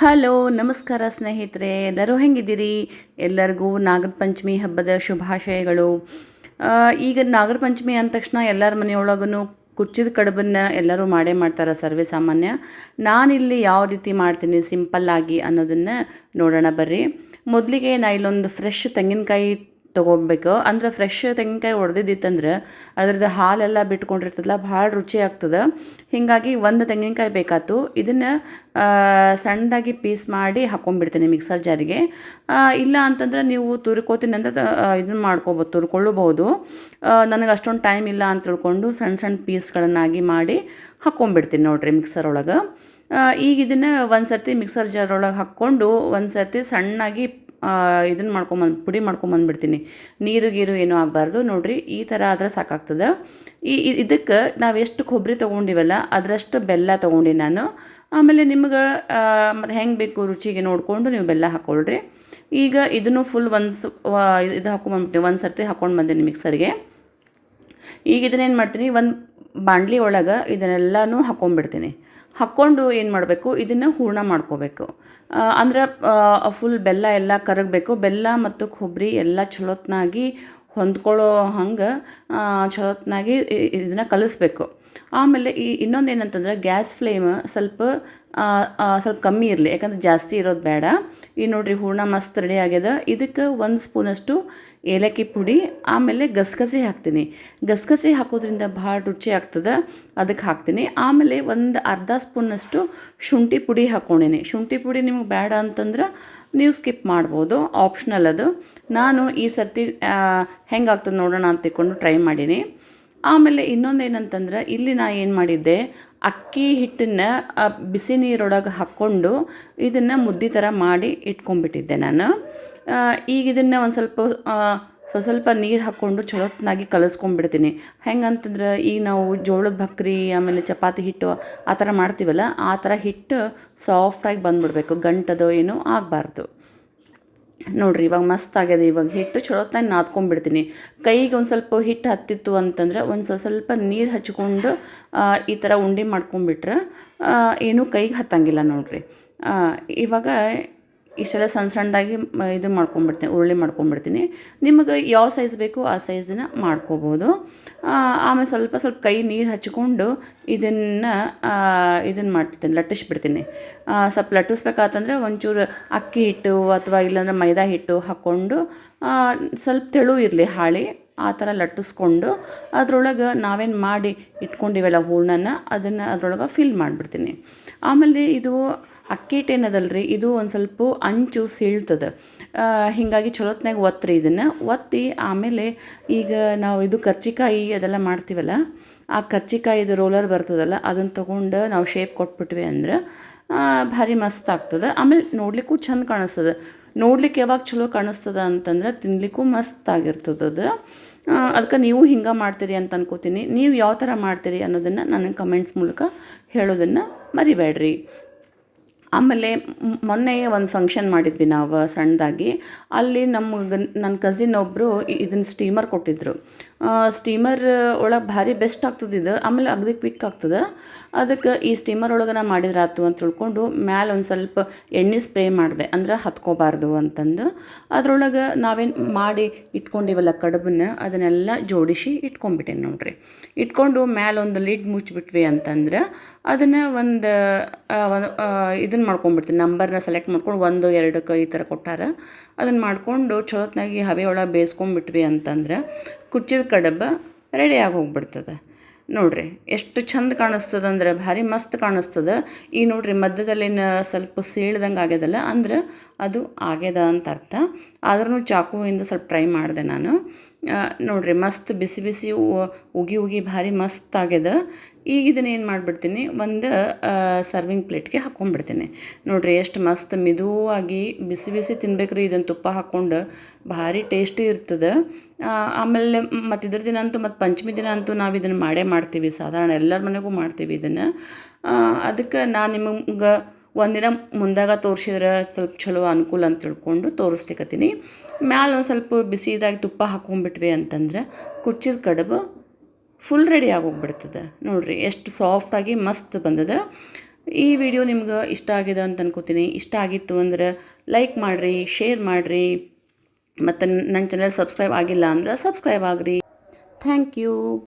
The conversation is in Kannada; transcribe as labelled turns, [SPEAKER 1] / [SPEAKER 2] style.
[SPEAKER 1] ಹಲೋ ನಮಸ್ಕಾರ ಸ್ನೇಹಿತರೆ, ಎಲ್ಲರೂ ಹೆಂಗಿದ್ದೀರಿ? ಎಲ್ಲರಿಗೂ ನಾಗರ ಪಂಚಮಿ ಹಬ್ಬದ ಶುಭಾಶಯಗಳು. ಈಗ ನಾಗರ ಪಂಚಮಿ ಅಂದ ತಕ್ಷಣ ಎಲ್ಲರ ಮನೆಯೊಳಗೂ ಕುಚ್ಚಿದ ಕಡುಬನ್ನು ಎಲ್ಲರೂ ಮಾಡೇ ಮಾಡ್ತಾರೆ, ಸರ್ವೇ ಸಾಮಾನ್ಯ. ನಾನಿಲ್ಲಿ ಯಾವ ರೀತಿ ಮಾಡ್ತೀನಿ ಸಿಂಪಲ್ಲಾಗಿ ಅನ್ನೋದನ್ನು ನೋಡೋಣ ಬರ್ರಿ. ಮೊದಲಿಗೆ ನಾ ಇಲ್ಲೊಂದು ಫ್ರೆಶ್ ತೆಂಗಿನಕಾಯಿ ತೊಗೊಬೇಕು. ಅಂದ್ರೆ ಫ್ರೆಶ್ ತೆಂಗಿನಕಾಯಿ ಹೊಡೆದಿದ್ದಿತ್ತಂದ್ರೆ ಅದ್ರದ್ದು ಹಾಲೆಲ್ಲ ಬಿಟ್ಕೊಂಡಿರ್ತದಲ್ಲ, ಭಾಳ ರುಚಿ ಆಗ್ತದೆ. ಹೀಗಾಗಿ ಒಂದು ತೆಂಗಿನಕಾಯಿ ಬೇಕಾಯ್ತು. ಇದನ್ನು ಸಣ್ಣದಾಗಿ ಪೀಸ್ ಮಾಡಿ ಹಾಕ್ಕೊಂಡ್ಬಿಡ್ತೀನಿ ಮಿಕ್ಸರ್ ಜಾರಿಗೆ. ಇಲ್ಲ ಅಂತಂದ್ರೆ ನೀವು ತುರ್ಕೋತೀನಿ ಅಂತ ಇದನ್ನು ಮಾಡ್ಕೊಬೋದು, ತುರ್ಕೊಳ್ಳಬಹುದು. ನನಗೆ ಅಷ್ಟೊಂದು ಟೈಮ್ ಇಲ್ಲ ಅಂತ ತಿಳ್ಕೊಂಡು ಸಣ್ಣ ಸಣ್ಣ ಪೀಸ್ಗಳನ್ನಾಗಿ ಮಾಡಿ ಹಾಕ್ಕೊಂಡ್ಬಿಡ್ತೀನಿ ನೋಡಿರಿ ಮಿಕ್ಸರ್ ಒಳಗೆ. ಈಗ ಇದನ್ನು ಒಂದು ಸರ್ತಿ ಮಿಕ್ಸರ್ ಜಾರ್ ಒಳಗೆ ಹಾಕ್ಕೊಂಡು ಒಂದು ಸರ್ತಿ ಸಣ್ಣಾಗಿ ಇದನ್ನು ಪುಡಿ ಮಾಡ್ಕೊಂಬಂದ್ಬಿಡ್ತೀನಿ. ನೀರು ಗೀರು ಏನೂ ಆಗಬಾರ್ದು ನೋಡಿರಿ. ಈ ಥರ ಆದರೆ ಸಾಕಾಗ್ತದೆ. ಇದಕ್ಕೆ ನಾವು ಎಷ್ಟು ಕೊಬ್ಬರಿ ತೊಗೊಂಡಿವಲ್ಲ ಅದರಷ್ಟು ಬೆಲ್ಲ ತೊಗೊಂಡು ನಾನು. ಆಮೇಲೆ ನಿಮ್ಗೆ ಮತ್ತು ಹೆಂಗೆ ಬೇಕು ರುಚಿಗೆ ನೋಡಿಕೊಂಡು ನೀವು ಬೆಲ್ಲ ಹಾಕ್ಕೊಳ್ರಿ. ಈಗ ಇದನ್ನು ಫುಲ್ ಇದು ಹಾಕ್ಕೊಂಬಂದ್ಬಿಟ್ಟು ಒಂದು ಸರ್ತಿ ಹಾಕ್ಕೊಂಡು ಬಂದೀನಿ ಮಿಕ್ಸರ್ಗೆ. ಈಗ ಇದನ್ನೇನು ಮಾಡ್ತೀನಿ, ಒಂದು ಬಾಣಲಿ ಒಳಗೆ ಇದನ್ನೆಲ್ಲನೂ ಹಾಕ್ಕೊಂಡ್ಬಿಡ್ತೀನಿ. ಹಾಕ್ಕೊಂಡು ಏನು ಮಾಡಬೇಕು, ಇದನ್ನು ಹೂರಣ ಮಾಡ್ಕೋಬೇಕು. ಅಂದ್ರೆ ಫುಲ್ ಬೆಲ್ಲ ಎಲ್ಲ ಕರಗಬೇಕು. ಬೆಲ್ಲ ಮತ್ತು ಕೊಬ್ಬರಿ ಎಲ್ಲ ಚಲೋತ್ನಾಗಿ ಹೊಂದ್ಕೊಳ್ಳೋ ಹಂಗೆ ಚಲೋತ್ನಾಗಿ ಇದನ್ನು ಕಲಿಸ್ಬೇಕು. ಆಮೇಲೆ ಇನ್ನೊಂದು ಏನಂತಂದ್ರೆ ಗ್ಯಾಸ್ ಫ್ಲೇಮ್ ಸ್ವಲ್ಪ ಕಮ್ಮಿ ಇರಲಿ, ಯಾಕಂದ್ರೆ ಜಾಸ್ತಿ ಇರೋದು ಬೇಡ. ಈ ನೋಡಿರಿ ಹೂರಣ ಮಸ್ತ್ ರೆಡಿ ಆಗ್ಯದ. ಇದಕ್ಕೆ 1 ಸ್ಪೂನಷ್ಟು ಏಲಕ್ಕಿ ಪುಡಿ, ಆಮೇಲೆ ಗಸಗಸೆ ಹಾಕ್ತೀನಿ. ಗಸಗಸೆ ಹಾಕೋದ್ರಿಂದ ಭಾಳ ರುಚಿ ಆಗ್ತದೆ, ಅದಕ್ಕೆ ಹಾಕ್ತೀನಿ. ಆಮೇಲೆ ಒಂದು ಅರ್ಧ ಸ್ಪೂನಷ್ಟು ಶುಂಠಿ ಪುಡಿ ಹಾಕ್ಕೊಂಡೀನಿ. ಶುಂಠಿ ಪುಡಿ ನಿಮಗೆ ಬೇಡ ಅಂತಂದ್ರೆ ನೀವು ಸ್ಕಿಪ್ ಮಾಡ್ಬೋದು, ಆಪ್ಷನಲ್ ಅದು. ನಾನು ಈ ಸರ್ತಿ ಹೆಂಗಾಗ್ತದೆ ನೋಡೋಣ ಅಂತ ತಿಳ್ಕೊಂಡು ಟ್ರೈ ಮಾಡೀನಿ. ಆಮೇಲೆ ಇನ್ನೊಂದು ಏನಂತಂದ್ರೆ ಇಲ್ಲಿ ನಾ ಏನು ಮಾಡಿದ್ದೆ, ಅಕ್ಕಿ ಹಿಟ್ಟನ್ನು ಬಿಸಿ ನೀರೊಳಗೆ ಹಾಕ್ಕೊಂಡು ಇದನ್ನು ಮುದ್ದೆ ಥರ ಮಾಡಿ ಇಟ್ಕೊಂಡ್ಬಿಟ್ಟಿದ್ದೆ ನಾನು. ಈಗ ಇದನ್ನು ಒಂದು ಸ್ವಲ್ಪ ನೀರು ಹಾಕ್ಕೊಂಡು ಚಲೋತ್ನಾಗಿ ಕಲಿಸ್ಕೊಂಡ್ಬಿಡ್ತೀನಿ. ಹೆಂಗಂತಂದ್ರೆ ಈಗ ನಾವು ಜೋಳದ ಭಕ್ರಿ ಆಮೇಲೆ ಚಪಾತಿ ಹಿಟ್ಟು ಆ ಥರ ಮಾಡ್ತೀವಲ್ಲ, ಆ ಥರ ಹಿಟ್ಟು ಸಾಫ್ಟಾಗಿ ಬಂದುಬಿಡ್ಬೇಕು, ಗಂಟದೋ ಏನೂ ಆಗಬಾರ್ದು. ನೋಡಿರಿ ಇವಾಗ ಮಸ್ತ್ ಆಗ್ಯದ. ಇವಾಗ ಹಿಟ್ಟು ಚಲೋತ್ನಾಗಿ ನಾದ್ಕೊಂಡ್ಬಿಡ್ತೀನಿ. ಕೈಗೆ ಒಂದು ಸ್ವಲ್ಪ ಹಿಟ್ಟು ಹತ್ತಿತ್ತು ಅಂತಂದ್ರೆ ಒಂದು ಸ್ವಲ್ಪ ನೀರು ಹಚ್ಕೊಂಡು ಈ ಥರ ಉಂಡೆ ಮಾಡ್ಕೊಂಡ್ಬಿಟ್ರೆ ಏನೂ ಕೈಗೆ ಹತ್ತಂಗಿಲ್ಲ ನೋಡಿರಿ. ಇವಾಗ ಇಷ್ಟೆಲ್ಲ ಸಣ್ಣದಾಗಿ ಇದು ಮಾಡ್ಕೊಂಡ್ಬಿಡ್ತೀನಿ, ಉರುಳಿ ಮಾಡ್ಕೊಂಡ್ಬಿಡ್ತೀನಿ. ನಿಮಗೆ ಯಾವ ಸೈಜ್ ಬೇಕು ಆ ಸೈಜನ್ನ ಮಾಡ್ಕೋಬೋದು. ಆಮೇಲೆ ಸ್ವಲ್ಪ ಕೈ ನೀರು ಹಚ್ಕೊಂಡು ಇದನ್ನು ಮಾಡ್ತಿದ್ದೀನಿ, ಲಟ್ಟಿಸ್ಬಿಡ್ತೀನಿ. ಸ್ವಲ್ಪ ಲಟ್ಟಿಸ್ಬೇಕಾತಂದ್ರೆ ಒಂಚೂರು ಅಕ್ಕಿ ಹಿಟ್ಟು ಅಥವಾ ಇಲ್ಲಾಂದ್ರೆ ಮೈದಾ ಹಿಟ್ಟು ಹಾಕ್ಕೊಂಡು ಸ್ವಲ್ಪ ತೆಳು ಇರಲಿ ಹಾಳಿ, ಆ ಥರ ಲಟ್ಟಿಸ್ಕೊಂಡು ಅದ್ರೊಳಗೆ ನಾವೇನು ಮಾಡಿ ಇಟ್ಕೊಂಡಿವೆಲ್ಲ ಹೂರಣನ ಅದನ್ನು ಅದ್ರೊಳಗೆ ಫಿಲ್ ಮಾಡಿಬಿಡ್ತೀನಿ. ಆಮೇಲೆ ಇದು ಅಕ್ಕಿ ಹಿಟ್ಟು ಏನದಲ್ರಿ, ಇದು ಒಂದು ಸ್ವಲ್ಪ ಅಂಚು ಸೀಳ್ತದೆ. ಹೀಗಾಗಿ ಚಲೋತ್ನಾಗ ಒತ್ತಿರಿ. ಇದನ್ನು ಒತ್ತಿ ಆಮೇಲೆ ಈಗ ನಾವು ಇದು ಕರ್ಚಿಕಾಯಿ ಅದೆಲ್ಲ ಮಾಡ್ತೀವಲ್ಲ, ಆ ಕರ್ಚಿಕಾಯಿದು ರೋಲರ್ ಬರ್ತದಲ್ಲ ಅದನ್ನು ತೊಗೊಂಡು ನಾವು ಶೇಪ್ ಕೊಟ್ಬಿಟ್ವಿ ಅಂದ್ರೆ ಭಾರಿ ಮಸ್ತ್ ಆಗ್ತದೆ. ಆಮೇಲೆ ನೋಡ್ಲಿಕ್ಕೂ ಚಂದ ಕಾಣಿಸ್ತದೆ. ನೋಡ್ಲಿಕ್ಕೆ ಯಾವಾಗ ಚಲೋ ಕಾಣಿಸ್ತದೆ ಅಂತಂದ್ರೆ ತಿನ್ಲಿಕ್ಕೂ ಮಸ್ತ್ ಆಗಿರ್ತದೆ ಅದು. ಅದಕ್ಕೆ ನೀವು ಹಿಂಗೆ ಮಾಡ್ತೀರಿ ಅಂತ ಅನ್ಕೋತೀನಿ. ನೀವು ಯಾವ ಥರ ಮಾಡ್ತೀರಿ ಅನ್ನೋದನ್ನು ನನಗೆ ಕಮೆಂಟ್ಸ್ ಮೂಲಕ ಹೇಳೋದನ್ನು ಮರಿಬೇಡ್ರಿ. ಆಮೇಲೆ ಮೊನ್ನೆ ಒಂದು ಫಂಕ್ಷನ್ ಮಾಡಿದ್ವಿ ನಾವು ಸಣ್ಣದಾಗಿ. ಅಲ್ಲಿ ನನ್ನ ಕಸಿನ್ ಒಬ್ಬರು ಇದನ್ನು ಸ್ಟೀಮರ್ ಕೊಟ್ಟಿದ್ದರು. ಸ್ಟೀಮರ್ ಒಳಗೆ ಭಾರಿ ಬೆಸ್ಟ್ ಆಗ್ತದೆ ಇದು. ಆಮೇಲೆ ಅಗದಿ ಕ್ವಿಕ್ ಆಗ್ತದೆ. ಅದಕ್ಕೆ ಈ ಸ್ಟೀಮರ್ ಒಳಗೆ ನಾ ಮಾಡಿದ್ರಾತು ಅಂತ ತಿಳ್ಕೊಂಡು ಮ್ಯಾಲೆ ಒಂದು ಸ್ವಲ್ಪ ಎಣ್ಣೆ ಸ್ಪ್ರೇ ಮಾಡಿದೆ, ಅಂದ್ರೆ ಹತ್ಕೋಬಾರ್ದು ಅಂತಂದು. ಅದರೊಳಗೆ ನಾವೇನು ಮಾಡಿ ಇಟ್ಕೊಂಡಿವಲ್ಲ ಕಡುಬನ್ನು ಅದನ್ನೆಲ್ಲ ಜೋಡಿಸಿ ಇಟ್ಕೊಂಡ್ಬಿಟ್ಟೇನೆ ನೋಡ್ರಿ. ಇಟ್ಕೊಂಡು ಮ್ಯಾಲೆ ಒಂದು ಲಿಡ್ ಮುಚ್ಚಿಬಿಟ್ವಿ ಅಂತಂದ್ರೆ ಅದನ್ನು ಇದನ್ನು ಮಾಡ್ಕೊಂಡ್ಬಿಡ್ತೀನಿ. ನಂಬರ್ನ ಸೆಲೆಕ್ಟ್ ಮಾಡ್ಕೊಂಡು 1, 2 ಈ ಥರ ಕೊಟ್ಟಾರ. ಅದನ್ನು ಮಾಡಿಕೊಂಡು ಚಲೋತ್ನಾಗಿ ಹಬೆ ಒಳಗೆ ಬೇಯಿಸ್ಕೊಂಡ್ಬಿಟ್ವಿ ಅಂತಂದ್ರೆ ಕುಚ್ಚಿದ ಕಡುಬು ರೆಡಿಯಾಗಿ ಹೋಗ್ಬಿಡ್ತದೆ. ನೋಡಿರಿ ಎಷ್ಟು ಚಂದ ಕಾಣಿಸ್ತದೆ ಅಂದ್ರೆ ಭಾರಿ ಮಸ್ತ್ ಕಾಣಿಸ್ತದೆ. ಈ ನೋಡಿರಿ ಮಧ್ಯದಲ್ಲಿನ ಸ್ವಲ್ಪ ಸೀಳ್ದಂಗೆ ಆಗ್ಯದಲ್ಲ ಅಂದ್ರೆ ಅದು ಆಗ್ಯದ ಅಂತ ಅರ್ಥ. ಆದ್ರೂ ಚಾಕುವಿಂದ ಸ್ವಲ್ಪ ಟ್ರೈ ಮಾಡಿದೆ ನಾನು. ನೋಡಿರಿ ಮಸ್ತ್ ಬಿಸಿ ಬಿಸಿ ಉಗಿ ಭಾರಿ ಮಸ್ತ್ ಆಗ್ಯದ. ಈಗ ಇದನ್ನು ಏನು ಮಾಡಿಬಿಡ್ತೀನಿ, ಒಂದು ಸರ್ವಿಂಗ್ ಪ್ಲೇಟ್ಗೆ ಹಾಕ್ಕೊಂಡ್ಬಿಡ್ತೀನಿ. ನೋಡಿರಿ ಎಷ್ಟು ಮಸ್ತ್ ಮಿದುವಾಗಿ ಬಿಸಿ ಬಿಸಿ ತಿನ್ಬೇಕ್ರಿ. ಇದನ್ನು ತುಪ್ಪ ಹಾಕ್ಕೊಂಡು ಭಾರಿ ಟೇಸ್ಟಿ ಇರ್ತದೆ. ಆಮೇಲೆ ಮತ್ತು ಇದ್ರ ದಿನ ಅಂತೂ ಮತ್ತು ಪಂಚಮಿ ದಿನ ಅಂತೂ ನಾವು ಇದನ್ನು ಮಾಡ್ತೀವಿ, ಸಾಧಾರಣ ಎಲ್ಲರ ಮನೆಗೂ ಮಾಡ್ತೀವಿ ಇದನ್ನು. ಅದಕ್ಕೆ ನಾನು ನಿಮಗೆ ಒಂದಿನ ಮುಂದಾಗ ತೋರಿಸಿದ್ರೆ ಸ್ವಲ್ಪ ಚಲೋ ಅನುಕೂಲ ಅಂತ ತಿಳ್ಕೊಂಡು ತೋರಿಸ್ಲಿಕ್ಕತ್ತೀನಿ. ಮ್ಯಾಲೆ ಒಂದು ಸ್ವಲ್ಪ ಬಿಸಿದಾಗಿ ತುಪ್ಪ ಹಾಕ್ಕೊಂಡ್ಬಿಟ್ವಿ ಅಂತಂದ್ರೆ ಕುಚ್ಚಿದ ಕಡುಬು ಫುಲ್ ರೆಡಿ ಆಗೋಗ್ಬಿಡ್ತದೆ. ನೋಡಿರಿ ಎಷ್ಟು ಸಾಫ್ಟಾಗಿ ಮಸ್ತ್ ಬಂದದ. ಈ ವಿಡಿಯೋ ನಿಮ್ಗೆ ಇಷ್ಟ ಆಗಿದೆ ಅಂತ ಅನ್ಕೋತೀನಿ. ಇಷ್ಟ ಆಗಿತ್ತು ಅಂದ್ರೆ ಲೈಕ್ ಮಾಡಿರಿ, ಶೇರ್ ಮಾಡಿರಿ, ಮತ್ತು ನನ್ನ ಚಾನಲ್ ಸಬ್ಸ್ಕ್ರೈಬ್ ಆಗಿಲ್ಲ ಅಂದ್ರೆ ಸಬ್ಸ್ಕ್ರೈಬ್ ಆಗಿರಿ. Thank you.